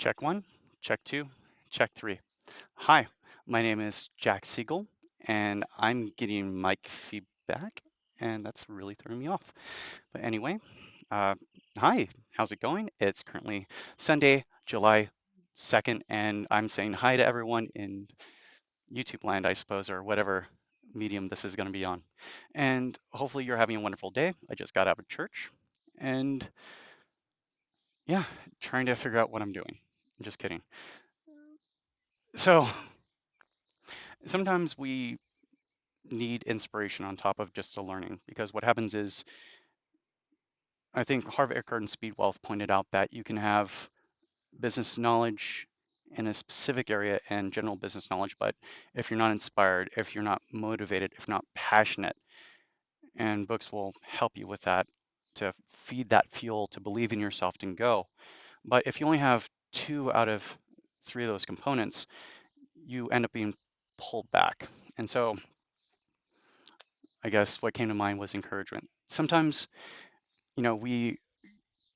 Check one, check two, check three. Hi, my name is Jack Siegel, and I'm getting mic feedback, and that's really throwing me off. But anyway, uh, hi, how's it going? It's currently Sunday, July 2nd, and I'm saying hi to everyone in YouTube land, I suppose, or whatever medium this is going to be on. And hopefully you're having a wonderful day. I just got out of church, and yeah, trying to figure out what I'm doing. I'm just kidding. So sometimes we need inspiration on top of just the learning because what happens is I think Harv Eker and Speed Wealth pointed out that you can have business knowledge in a specific area and general business knowledge, but if you're not inspired, if you're not motivated, if not passionate, and books will help you with that to feed that fuel to believe in yourself and go. But if you only have two out of three of those components, you end up being pulled back. And so I guess what came to mind was encouragement. Sometimes, we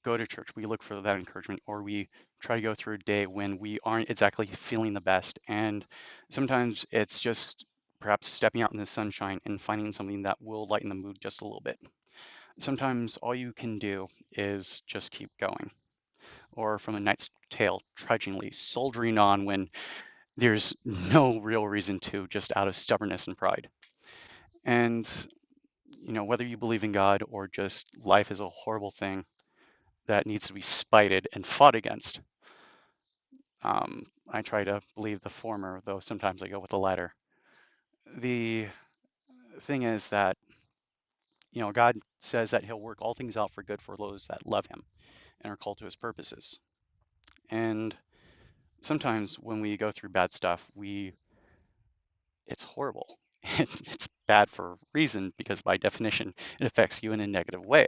go to church, we look for that encouragement, or we try to go through a day when we aren't exactly feeling the best. And sometimes it's just perhaps stepping out in the sunshine and finding something that will lighten the mood just a little bit. Sometimes all you can do is just keep going, or from a knight's tale, trudgingly soldiering on when there's no real reason to, just out of stubbornness and pride. And whether you believe in God or just life is a horrible thing that needs to be spited and fought against, I try to believe the former, though sometimes I go with the latter. The thing is that, God says that he'll work all things out for good for those that love him and are called to his purposes. And sometimes when we go through bad stuff, it's horrible. It's bad for a reason because by definition, it affects you in a negative way,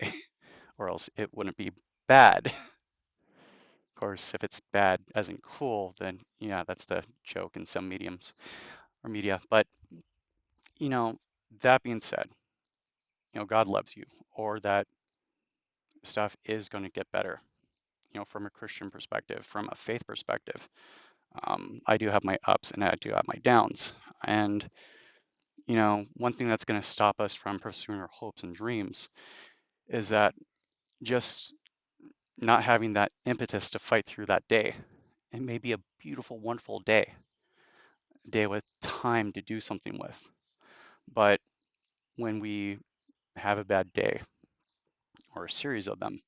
or else it wouldn't be bad. Of course, if it's bad as in cool, then yeah, that's the joke in some mediums or media. But, you know, that being said, God loves you, or that stuff is going to get better, from a Christian perspective, from a faith perspective. I do have my ups and I do have my downs. And, one thing that's going to stop us from pursuing our hopes and dreams is that just not having that impetus to fight through that day. It may be a beautiful, wonderful day, a day with time to do something with. But when we have a bad day or a series of them,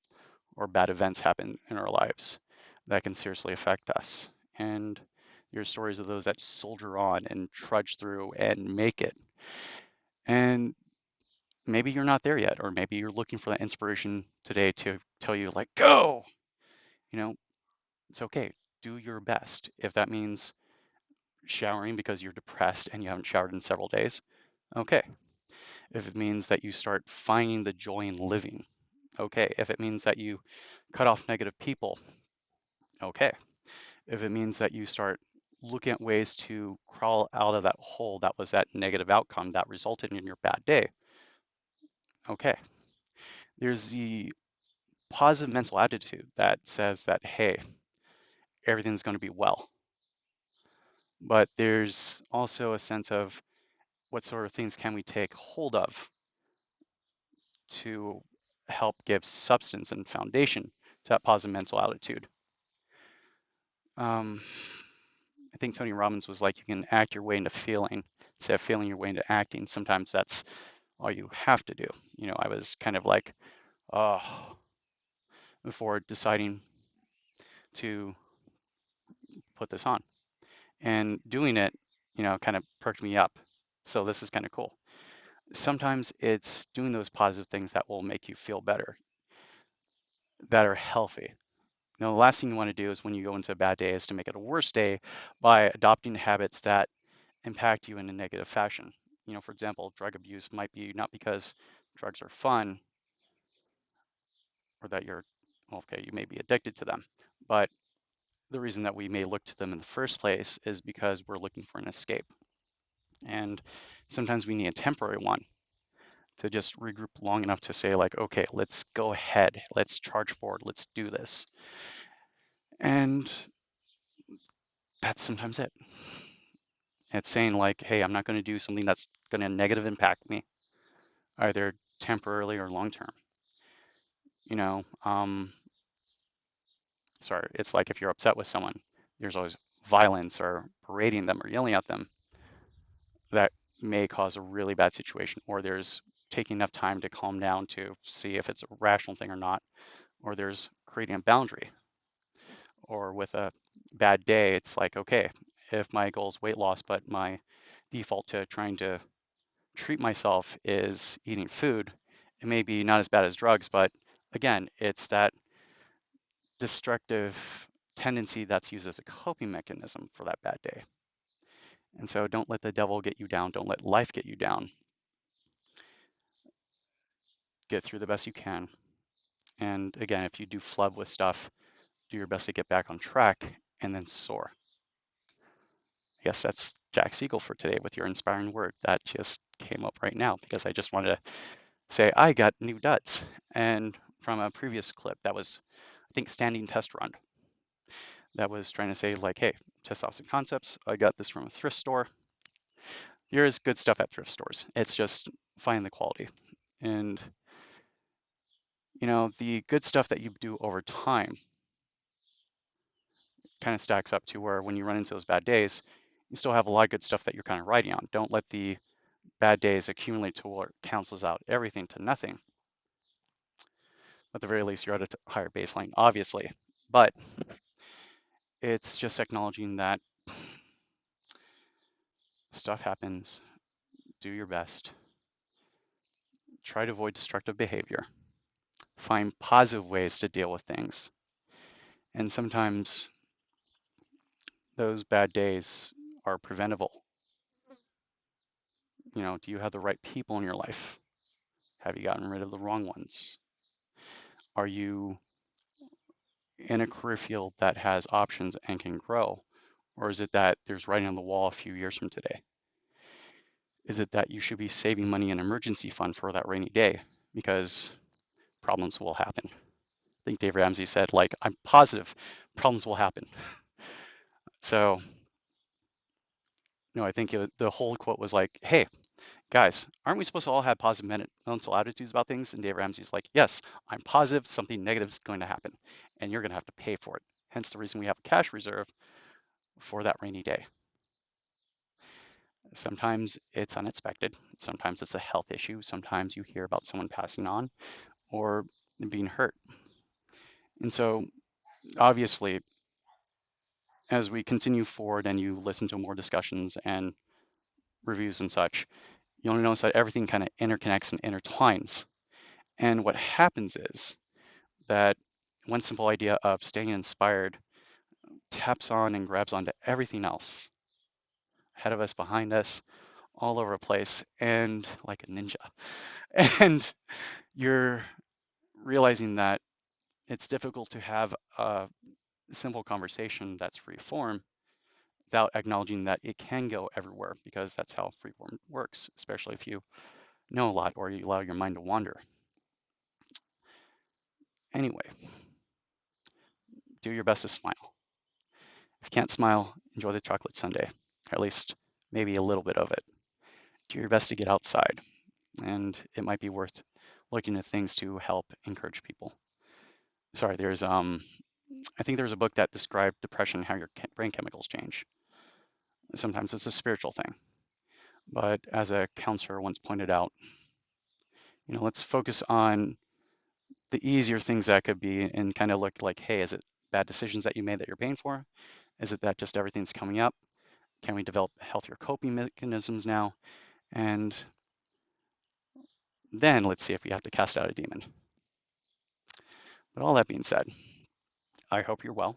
or bad events happen in our lives, that can seriously affect us. And your stories of those that soldier on and trudge through and make it. And maybe you're not there yet, or maybe you're looking for that inspiration today to tell you, like, go, you know, it's okay. Do your best. If that means showering because you're depressed and you haven't showered in several days, okay. If it means that you start finding the joy in living, okay. If it means that you cut off negative people, okay. If it means that you start looking at ways to crawl out of that hole that was that negative outcome that resulted in your bad day, okay. There's the positive mental attitude that says that, hey, everything's going to be well. But there's also a sense of what sort of things can we take hold of to help give substance and foundation to that positive mental attitude. Um, I think Tony Robbins was like, you can act your way into feeling instead of feeling your way into acting. Sometimes that's all you have to do. I was kind of like, oh, before deciding to put this on. And doing it, kind of perked me up. So this is kind of cool. Sometimes it's doing those positive things that will make you feel better, that are healthy. The last thing you want to do is when you go into a bad day is to make it a worse day by adopting habits that impact you in a negative fashion. For example, drug abuse might be not because drugs are fun or that okay, you may be addicted to them, but the reason that we may look to them in the first place is because we're looking for an escape. And sometimes we need a temporary one to just regroup long enough to say, like, okay, let's go ahead, let's charge forward, let's do this. And that's sometimes it. It's saying like, hey, I'm not going to do something that's going to negative impact me, either temporarily or long term. You know, sorry, it's like if you're upset with someone, there's always violence or berating them or yelling at them that may cause a really bad situation, or there's taking enough time to calm down to see if it's a rational thing or not, or there's creating a boundary. Or with a bad day, it's like, okay, if my goal is weight loss, but my default to trying to treat myself is eating food, it may be not as bad as drugs, but again, it's that destructive tendency that's used as a coping mechanism for that bad day. And so don't let the devil get you down. Don't let life get you down. Get through the best you can. And again, if you do flub with stuff, do your best to get back on track and then soar. I guess that's Jack Siegel for today with your inspiring word. That just came up right now because I just wanted to say I got new duds. And from a previous clip that was, I think, Standing Test Run, that was trying to say like, hey, test out some concepts. I got this from a thrift store. There is good stuff at thrift stores. It's just find the quality. And the good stuff that you do over time kind of stacks up to where when you run into those bad days, you still have a lot of good stuff that you're kind of riding on. Don't let the bad days accumulate to where it cancels out everything to nothing. At the very least, you're at a higher baseline, obviously. But it's just acknowledging that stuff happens. Do your best. Try to avoid destructive behavior. Find positive ways to deal with things. And sometimes those bad days are preventable. Do you have the right people in your life? Have you gotten rid of the wrong ones? Are you in a career field that has options and can grow? Or is it that there's writing on the wall a few years from today? Is it that you should be saving money in an emergency fund for that rainy day? Because problems will happen. I think Dave Ramsey said, like, I'm positive problems will happen. So, I think the whole quote was like, hey, guys, aren't we supposed to all have positive mental attitudes about things? And Dave Ramsey's like, yes, I'm positive something negative is going to happen, and you're going to have to pay for it. Hence the reason we have a cash reserve for that rainy day. Sometimes it's unexpected. Sometimes it's a health issue. Sometimes you hear about someone passing on or being hurt. And so, obviously, as we continue forward and you listen to more discussions and reviews and such, you'll notice that everything kind of interconnects and intertwines. And what happens is that one simple idea of staying inspired taps on and grabs onto everything else ahead of us, behind us, all over the place, and like a ninja. And you're realizing that it's difficult to have a simple conversation that's free form without acknowledging that it can go everywhere because that's how free form works, especially if you know a lot or you allow your mind to wander. Anyway, do your best to smile. If you can't smile, enjoy the chocolate sundae, or at least maybe a little bit of it. Do your best to get outside, and it might be worth looking at things to help encourage people. Sorry, I think there was a book that described depression, how your brain chemicals change. Sometimes it's a spiritual thing, but as a counselor once pointed out, let's focus on the easier things that could be and kind of look like, hey, is it bad decisions that you made that you're paying for? Is it that just everything's coming up? Can we develop healthier coping mechanisms now? And then let's see if we have to cast out a demon. But all that being said, I hope you're well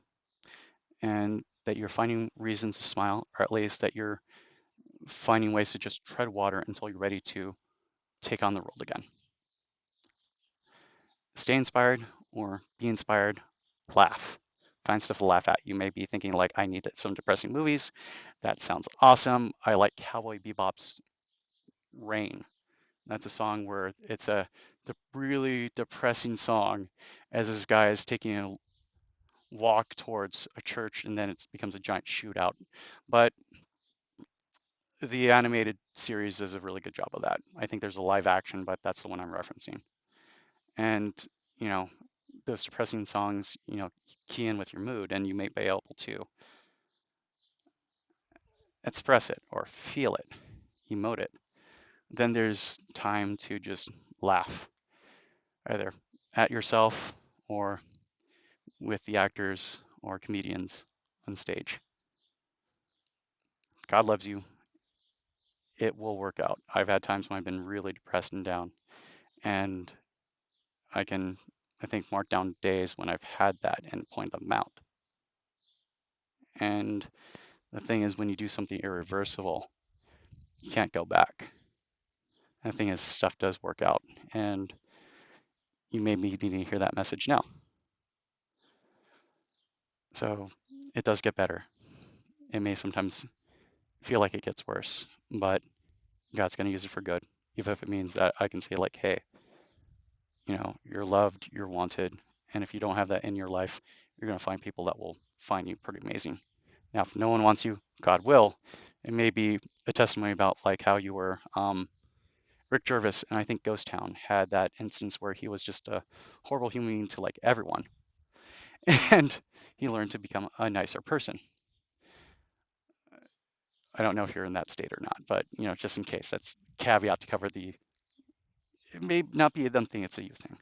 and that you're finding reasons to smile, or at least that you're finding ways to just tread water until you're ready to take on the world again. Stay inspired or be inspired, laugh. Find stuff to laugh at. You may be thinking like, I need some depressing movies. That sounds awesome. I like Cowboy Bebop's Rain. That's a song where it's a really depressing song as this guy is taking a walk towards a church and then it becomes a giant shootout. But the animated series does a really good job of that. I think there's a live action, but that's the one I'm referencing. And, you know, those depressing songs, key in with your mood and you may be able to express it or feel it, emote it. Then there's time to just laugh, either at yourself or with the actors or comedians on stage. God loves you. It will work out. I've had times when I've been really depressed and down, and I can, I think, mark down days when I've had that and point them out. And the thing is, when you do something irreversible, you can't go back. And the thing is, stuff does work out, and you may be needing to hear that message now. So it does get better. It may sometimes feel like it gets worse, but God's going to use it for good, even if it means that I can say, like, hey, you're loved, you're wanted, and if you don't have that in your life, you're going to find people that will find you pretty amazing. Now, if no one wants you, God will. It may be a testimony about like how you were. Rick Gervais and I think Ghost Town had that instance where he was just a horrible human being to like everyone, and he learned to become a nicer person. I don't know if you're in that state or not, but just in case, that's caveat to cover the. It may not be a them thing; it's a you thing.